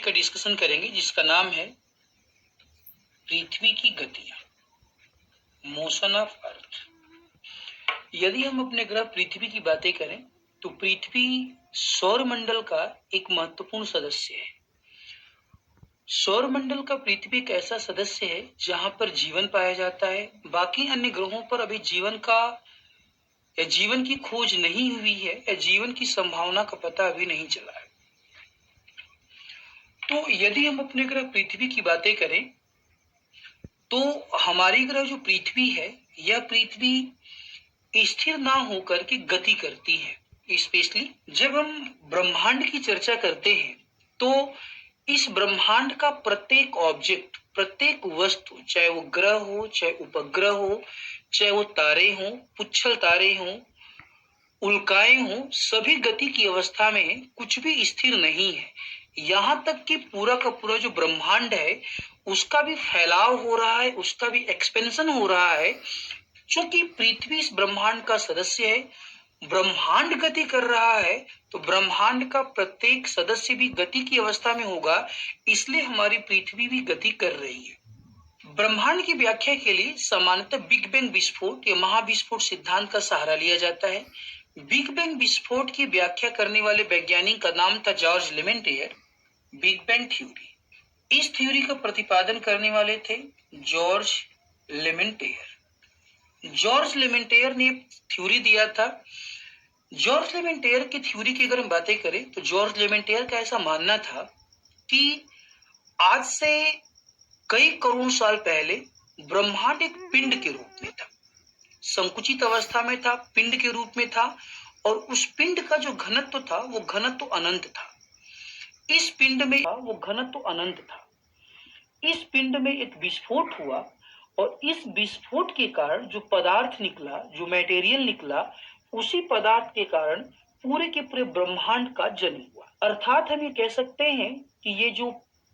का डिस्कशन करेंगे जिसका नाम है पृथ्वी की गतियां, मोशन ऑफ अर्थ। यदि हम अपने ग्रह पृथ्वी की बातें करें तो पृथ्वी सौर मंडल का एक महत्वपूर्ण सदस्य है। सौर मंडल का पृथ्वी एक ऐसा सदस्य है जहां पर जीवन पाया जाता है। बाकी अन्य ग्रहों पर अभी जीवन की खोज नहीं हुई है या जीवन की संभावना का पता अभी नहीं चला है। तो यदि हम अपने ग्रह पृथ्वी की बातें करें तो हमारी ग्रह जो पृथ्वी है, यह पृथ्वी स्थिर ना होकर के गति करती है। स्पेशली जब हम ब्रह्मांड की चर्चा करते हैं तो इस ब्रह्मांड का प्रत्येक ऑब्जेक्ट, प्रत्येक वस्तु, चाहे वो ग्रह हो, चाहे उपग्रह हो, चाहे वो तारे हो, पुच्छल तारे हो, उल्काएं हो, सभी गति की अवस्था में, कुछ भी स्थिर नहीं है। यहां तक कि पूरा का पूरा जो ब्रह्मांड है उसका भी फैलाव हो रहा है, उसका भी एक्सपेंशन हो रहा है। चूंकि पृथ्वी इस ब्रह्मांड का सदस्य है, ब्रह्मांड गति कर रहा है, तो ब्रह्मांड का प्रत्येक सदस्य भी गति की अवस्था में होगा, इसलिए हमारी पृथ्वी भी गति कर रही है। ब्रह्मांड की व्याख्या के लिए सामान्यतः बिग बैंग विस्फोट या महाविस्फोट सिद्धांत का सहारा लिया जाता है। बिग बैंग विस्फोट की व्याख्या करने वाले वैज्ञानिक का नाम था जॉर्ज लेमेंटियर। बिग बैंग थ्योरी, इस थ्योरी का प्रतिपादन करने वाले थे जॉर्ज लेमेंटियर। जॉर्ज लेमेंटियर ने थ्योरी दिया था। जॉर्ज लेमेंटियर की थ्योरी की अगर हम बातें करें तो जॉर्ज लेमेंटियर का ऐसा मानना था कि आज से कई करोड़ साल पहले ब्रह्मांड एक पिंड के रूप में था, संकुचित अवस्था में था, पिंड के रूप में था, और उस पिंड का जो घनत्व था वो घनत्व अनंत था। इस पिंड में वो घनत्व अनंत था। इस पिंड में एक विस्फोट हुआ और इस विस्फोट के कारण जो पदार्थ निकला, जो मटेरियल निकला, उसी पदार्थ के कारण पूरे के पूरे ब्रह्मांड का जन्म हुआ। अर्थात हम ये कह सकते हैं कि ये जो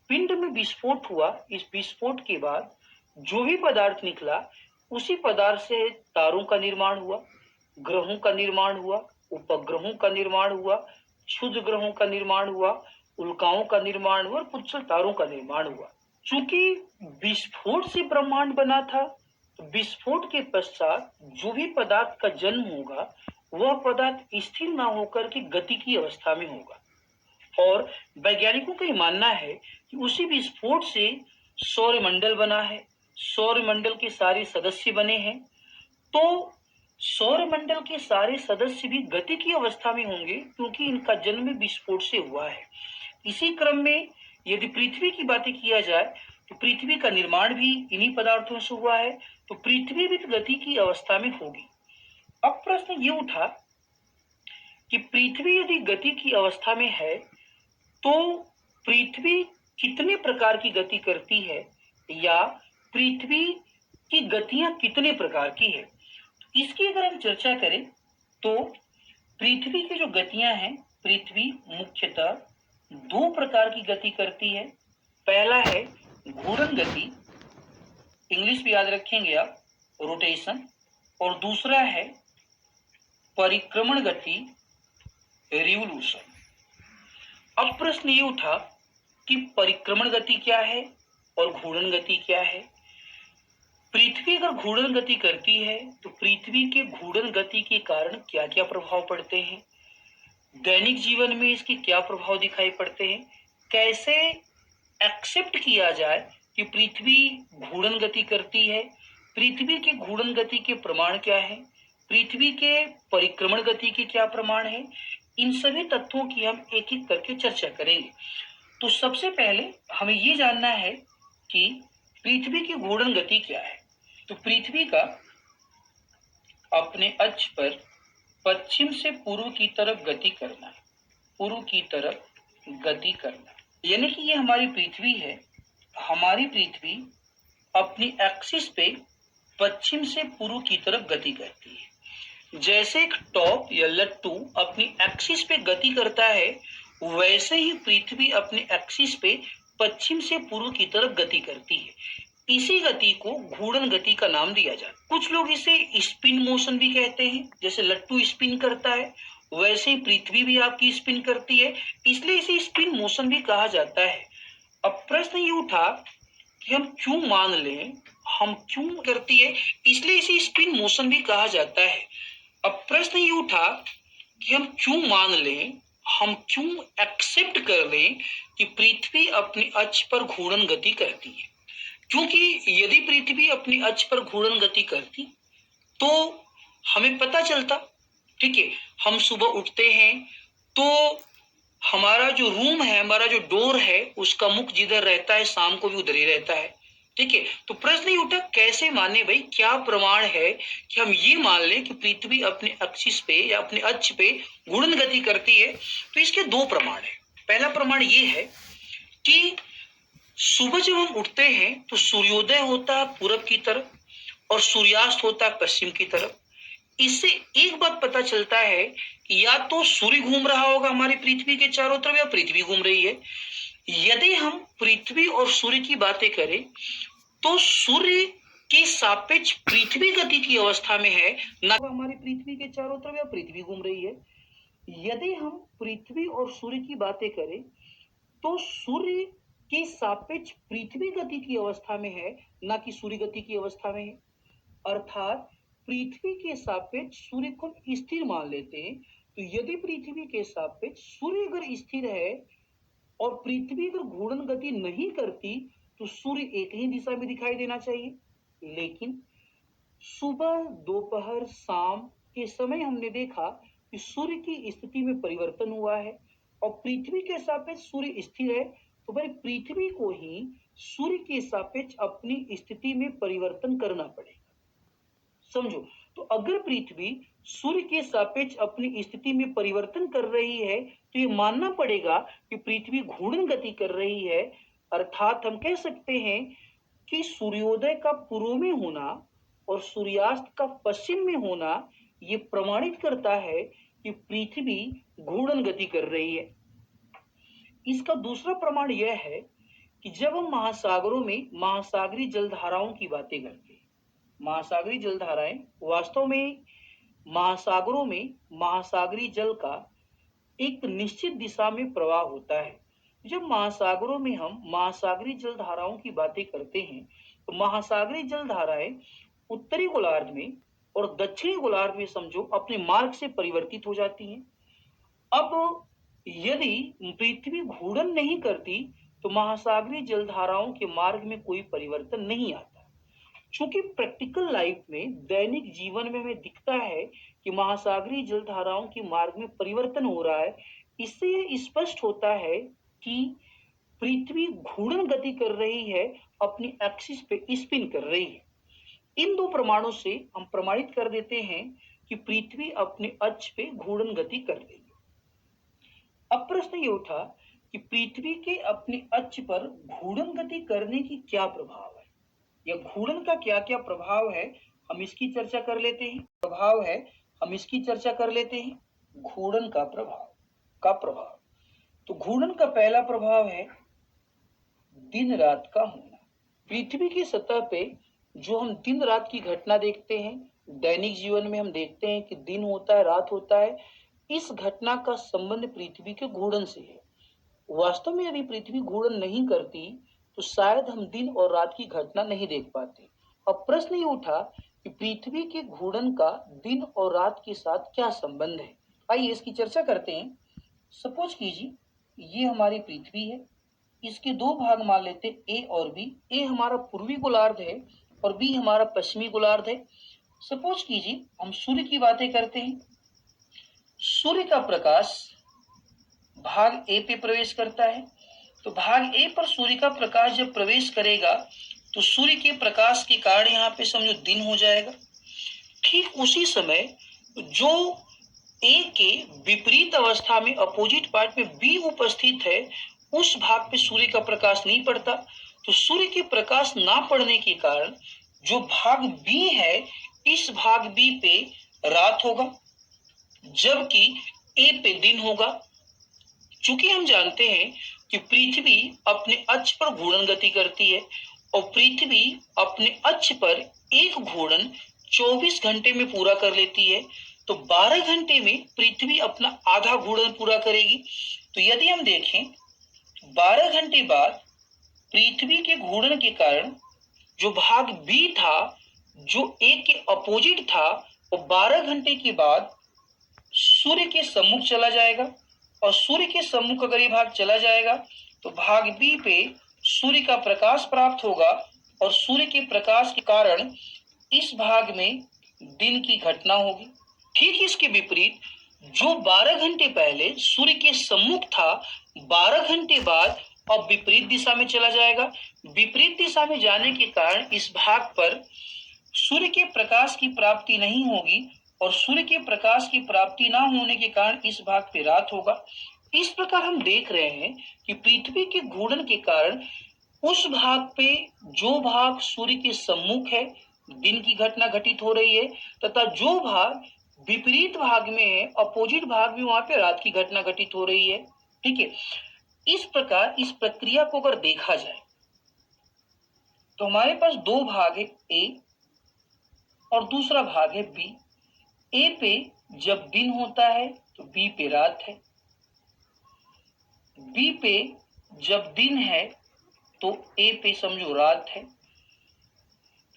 पिंड में विस्फोट हुआ, इस विस्फोट के बाद जो भी पदार्थ निकला उसी पदार्थ से तारों का निर्माण हुआ, ग्रहों का निर्माण हुआ, उपग्रहों का निर्माण हुआ, क्षुद्र ग्रहों का निर्माण हुआ, उल्काओं का निर्माण हुआ और पुच्छल तारों का निर्माण हुआ। चूंकि विस्फोट से ब्रह्मांड बना था, तो विस्फोट के पश्चात जो भी पदार्थ का जन्म होगा वह पदार्थ स्थिर ना होकर के गति की अवस्था में होगा। और वैज्ञानिकों का यह मानना है कि उसी विस्फोट से सौरमंडल बना है, सौरमंडल के सारे सदस्य बने हैं। तो सौरमंडल के सारे सदस्य भी गति की अवस्था में होंगे क्योंकि इनका जन्म विस्फोट से हुआ है। इसी क्रम में यदि पृथ्वी की बातें किया जाए तो पृथ्वी का निर्माण भी इन्हीं पदार्थों से हुआ है, तो पृथ्वी भी गति की अवस्था में होगी। अब प्रश्न ये उठा कि पृथ्वी यदि गति की अवस्था में है तो पृथ्वी कितने प्रकार की गति करती है या पृथ्वी की गतियां कितने प्रकार की है। इसकी अगर हम चर्चा करें तो पृथ्वी की जो गतियां हैं, पृथ्वी मुख्यतः दो प्रकार की गति करती है। पहला है घूर्णन गति, इंग्लिश भी याद रखेंगे आप, रोटेशन, और दूसरा है परिक्रमण गति, रिवोल्यूशन। अब प्रश्न ये उठा कि परिक्रमण गति क्या है और घूर्णन गति क्या है। पृथ्वी अगर घूर्णन गति करती है तो पृथ्वी के घूर्णन गति के कारण क्या क्या प्रभाव पड़ते हैं, दैनिक जीवन में इसके क्या प्रभाव दिखाई पड़ते हैं, कैसे एक्सेप्ट किया जाए कि पृथ्वी घूर्णन गति करती है, पृथ्वी के घूर्णन गति के प्रमाण क्या है, पृथ्वी के परिक्रमण गति के क्या प्रमाण है। इन सभी तथ्यों की हम एक एक करके चर्चा करेंगे। तो सबसे पहले हमें ये जानना है कि पृथ्वी की घूर्णन गति क्या है। तो पृथ्वी का अपने अक्ष पर पश्चिम से पूर्व की तरफ गति करना, पूर्व की तरफ गति करना, यानी कि ये हमारी पृथ्वी है। हमारी पृथ्वी अपनी एक्सिस पे पश्चिम से पूर्व की तरफ गति करती है। जैसे एक टॉप या लट्टू अपनी एक्सिस पे गति करता है, वैसे ही पृथ्वी अपने एक्सिस पे पश्चिम से पूर्व की तरफ गति करती है। इसी गति को घूर्णन गति का नाम दिया जाता है। कुछ लोग इसे स्पिन मोशन भी कहते हैं, जैसे लट्टू स्पिन करता है वैसे ही पृथ्वी भी आपकी स्पिन करती है, इसलिए इसे स्पिन मोशन भी कहा जाता है। अब प्रश्न ये उठा कि हम क्यों मान लें, हम क्यों करती है, इसलिए इसे स्पिन मोशन भी कहा जाता है। अब प्रश्न ये उठा कि हम क्यों मान लें, हम क्यों एक्सेप्ट कर लें कि पृथ्वी अपनी अक्ष पर घूर्णन गति करती है। क्योंकि यदि पृथ्वी अपनी अक्ष पर घूर्णन गति करती तो हमें पता चलता, ठीक है, हम सुबह उठते हैं तो हमारा जो रूम है, हमारा जो डोर है, उसका मुख जिधर रहता है शाम को भी उधर ही रहता है, ठीक है। तो प्रश्न ये उठा कैसे माने भाई, क्या प्रमाण है कि हम ये मान लें कि पृथ्वी अपने एक्सिस पे या अपने अक्ष पे घूर्णन गति करती है। तो इसके दो प्रमाण है। पहला प्रमाण ये है कि सुबह जब हम उठते हैं तो सूर्योदय होता है पूरब की तरफ और सूर्यास्त होता है पश्चिम की तरफ। इससे एक बात पता चलता है कि या तो सूर्य घूम रहा होगा हमारी पृथ्वी के चारों तरफ या पृथ्वी घूम रही है। यदि हम पृथ्वी और सूर्य की बातें करें तो सूर्य के सापेक्ष पृथ्वी गति की अवस्था में है, ना हमारी पृथ्वी के चारों तरफ या पृथ्वी घूम रही है। यदि हम पृथ्वी और सूर्य की बातें करें तो सूर्य के सापेक्ष पृथ्वी गति की अवस्था में है, ना कि सूर्य गति की अवस्था में है। अर्थात पृथ्वी के सापेक्ष सूर्य को स्थिर मान लेते हैं। तो यदि पृथ्वी के सापेक्ष सूर्य अगर स्थिर है और पृथ्वी अगर घूर्णन गति नहीं करती तो सूर्य एक ही दिशा में दिखाई देना चाहिए। लेकिन सुबह, दोपहर, शाम के समय हमने देखा कि सूर्य की स्थिति में परिवर्तन हुआ है और पृथ्वी के सापेक्ष सूर्य स्थिर है। तो भाई पृथ्वी को ही सूर्य के सापेक्ष अपनी स्थिति में परिवर्तन करना पड़ेगा। समझो, तो अगर पृथ्वी सूर्य के सापेक्ष अपनी स्थिति में परिवर्तन कर रही है तो ये मानना पड़ेगा कि पृथ्वी घूर्णन गति कर रही है। अर्थात हम कह सकते हैं कि सूर्योदय का पूर्व में होना और सूर्यास्त का पश्चिम में होना ये प्रमाणित करता है कि पृथ्वी घूर्णन गति कर रही है। इसका दूसरा प्रमाण यह है कि जब हम महासागरों में महासागरीय जलधाराओं की बातें करते हैं, महासागरीय जलधाराएं वास्तव में महासागरों में महासागरीय जल का एक निश्चित दिशा में प्रवाह होता है। जब महासागरों में हम महासागरीय जलधाराओं की बातें करते हैं तो महासागरीय जलधाराएं उत्तरी गोलार्ध में और दक्षिणी गोलार्ध में समझो अपने मार्ग से परिवर्तित हो जाती हैं। अब यदि पृथ्वी घूर्णन नहीं करती तो महासागरीय जलधाराओं के मार्ग में कोई परिवर्तन नहीं आता। चूंकि प्रैक्टिकल लाइफ में, दैनिक जीवन में हमें दिखता है कि महासागरीय जलधाराओं के मार्ग में परिवर्तन हो रहा है, इससे यह स्पष्ट होता है कि पृथ्वी घूर्णन गति कर रही है, अपनी एक्सिस पे स्पिन कर रही है। इन दो प्रमाणों से हम प्रमाणित कर देते हैं कि पृथ्वी अपने अक्ष पे घूर्णन गति कर रही है। अब प्रश्न ये उठा कि पृथ्वी के अपने अक्ष पर घूर्णन गति करने की क्या प्रभाव है, या घूर्णन का क्या क्या प्रभाव है, हम इसकी चर्चा कर लेते हैं। घूर्णन का प्रभाव तो घूर्णन का पहला प्रभाव है दिन रात का होना। पृथ्वी की सतह पे जो हम दिन रात की घटना देखते हैं, दैनिक जीवन में हम देखते हैं कि दिन होता है, रात होता है, इस घटना का संबंध पृथ्वी के घूर्णन से है। वास्तव में यदि पृथ्वी घूर्णन नहीं करती तो शायद हम दिन और रात की घटना नहीं देख पाते। अब प्रश्न ये उठा कि पृथ्वी के घूर्णन का दिन और रात के साथ क्या संबंध है। आइए इसकी चर्चा करते हैं। सपोज कीजिए ये हमारी पृथ्वी है, इसके दो भाग मान लेते हैं, ए और बी। ए हमारा पूर्वी गोलार्ध है और बी हमारा पश्चिमी गोलार्ध है। सपोज कीजिए हम सूर्य की बातें करते हैं। सूर्य का प्रकाश भाग ए पे प्रवेश करता है, तो भाग ए पर सूर्य का प्रकाश जब प्रवेश करेगा तो सूर्य के प्रकाश के कारण यहाँ पे समझो दिन हो जाएगा। ठीक उसी समय जो ए के विपरीत अवस्था में अपोजिट पार्ट में बी उपस्थित है, उस भाग पे सूर्य का प्रकाश नहीं पड़ता, तो सूर्य के प्रकाश ना पड़ने के कारण जो भाग बी है, इस भाग बी पे रात होगा जबकि ए पे दिन होगा। चूंकि हम जानते हैं कि पृथ्वी अपने अक्ष पर घूर्णन गति करती है और पृथ्वी अपने अक्ष पर एक घूर्णन 24 घंटे में पूरा कर लेती है, तो 12 घंटे में पृथ्वी अपना आधा घूर्णन पूरा करेगी। तो यदि हम देखें 12 घंटे बाद पृथ्वी के घूर्णन के कारण जो भाग बी था, जो ए के अपोजिट था, वो 12 घंटे के बाद सूर्य के सम्मुख चला जाएगा। और सूर्य के सम्मुख अगर ये भाग चला जाएगा तो भाग बी पे सूर्य का प्रकाश प्राप्त होगा, और सूर्य के प्रकाश के कारण इस भाग में दिन की घटना होगी। ठीक इसके विपरीत जो 12 घंटे पहले सूर्य के सम्मुख था, 12 घंटे बाद अब विपरीत दिशा में चला जाएगा। विपरीत दिशा में जाने के कारण इस भाग पर सूर्य के प्रकाश की प्राप्ति नहीं होगी, और सूर्य के प्रकाश की प्राप्ति ना होने के कारण इस भाग पे रात होगा। इस प्रकार हम देख रहे हैं कि पृथ्वी के घूर्णन के कारण उस भाग पे जो भाग सूर्य के सम्मुख है, दिन की घटना घटित हो रही है, तथा जो भाग विपरीत भाग में है, अपोजिट भाग में, वहां पे रात की घटना घटित हो रही है। ठीक है, इस प्रकार इस प्रक्रिया को अगर देखा जाए तो हमारे पास दो भाग है, ए और दूसरा भाग है बी। ए पे जब दिन होता है तो बी पे रात है, बी पे जब दिन है तो ए पे समझो रात है।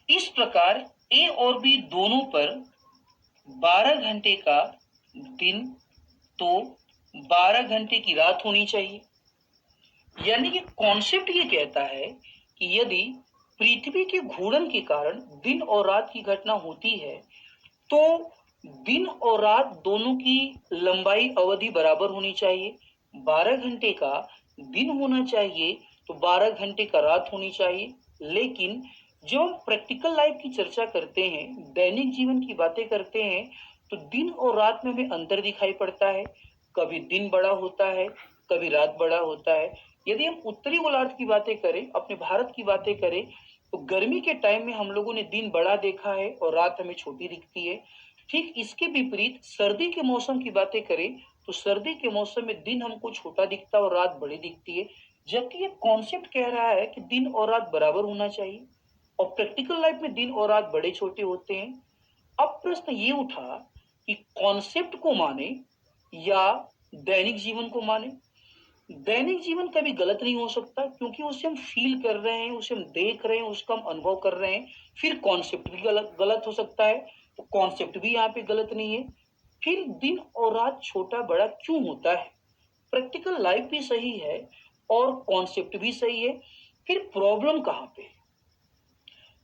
इस प्रकार ए और बी दोनों पर 12 घंटे का दिन तो 12 घंटे की रात होनी चाहिए। यानी कि कॉन्सेप्ट ये कहता है कि यदि पृथ्वी के घूर्णन के कारण दिन और रात की घटना होती है तो दिन और रात दोनों की लंबाई अवधि बराबर होनी चाहिए। 12 घंटे का दिन होना चाहिए तो 12 घंटे का रात होनी चाहिए। लेकिन जब हम प्रैक्टिकल लाइफ की चर्चा करते हैं, दैनिक जीवन की बातें करते हैं, तो दिन और रात में हमें अंतर दिखाई पड़ता है। कभी दिन बड़ा होता है, कभी रात बड़ा होता है। यदि हम उत्तरी गोलार्ध की बातें करें, अपने भारत की बातें करें, तो गर्मी के टाइम में हम लोगों ने दिन बड़ा देखा है और रात हमें छोटी दिखती है। ठीक इसके विपरीत सर्दी के मौसम की बातें करें तो सर्दी के मौसम में दिन हमको छोटा दिखता है और रात बड़ी दिखती है। जबकि ये कॉन्सेप्ट कह रहा है कि दिन और रात बराबर होना चाहिए, और प्रैक्टिकल लाइफ में दिन और रात बड़े छोटे होते हैं। अब प्रश्न ये उठा कि कॉन्सेप्ट को माने या दैनिक जीवन को माने। दैनिक जीवन कभी गलत नहीं हो सकता, क्योंकि उसे हम फील कर रहे हैं, उसे हम देख रहे हैं, उसका हम अनुभव कर रहे हैं। फिर कॉन्सेप्ट भी गलत हो सकता है, तो कॉन्सेप्ट भी यहाँ पे गलत नहीं है। फिर दिन और रात छोटा बड़ा क्यों होता है? प्रैक्टिकल लाइफ भी सही है और कॉन्सेप्ट भी सही है, फिर प्रॉब्लम कहाँ पे है?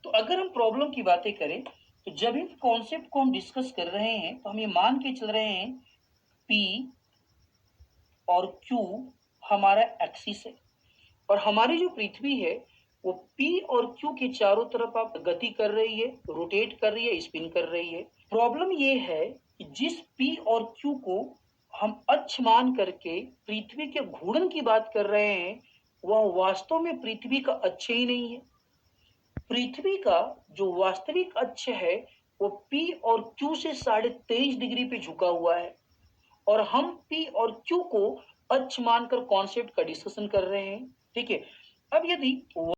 तो अगर हम प्रॉब्लम की बातें करें तो जब इन कॉन्सेप्ट को हम डिस्कस कर रहे हैं तो हम ये मान के चल रहे हैं पी और क्यू हमारा एक्सिस है, और हमारी जो पृथ्वी है वो पी और क्यू के चारों तरफ आप गति कर रही है, रोटेट कर रही है, स्पिन कर रही है। प्रॉब्लम ये है कि जिस पी और क्यू को हम अक्ष मान करके पृथ्वी के घूर्णन की बात कर रहे हैं, वह वास्तव में पृथ्वी का अक्ष ही नहीं है। पृथ्वी का जो वास्तविक अक्ष है वो पी और क्यू से 23.5 डिग्री पे झुका हुआ है, और हम पी और क्यू को अक्ष मानकर कॉन्सेप्ट का डिस्कशन कर रहे हैं। ठीक है, अब यदि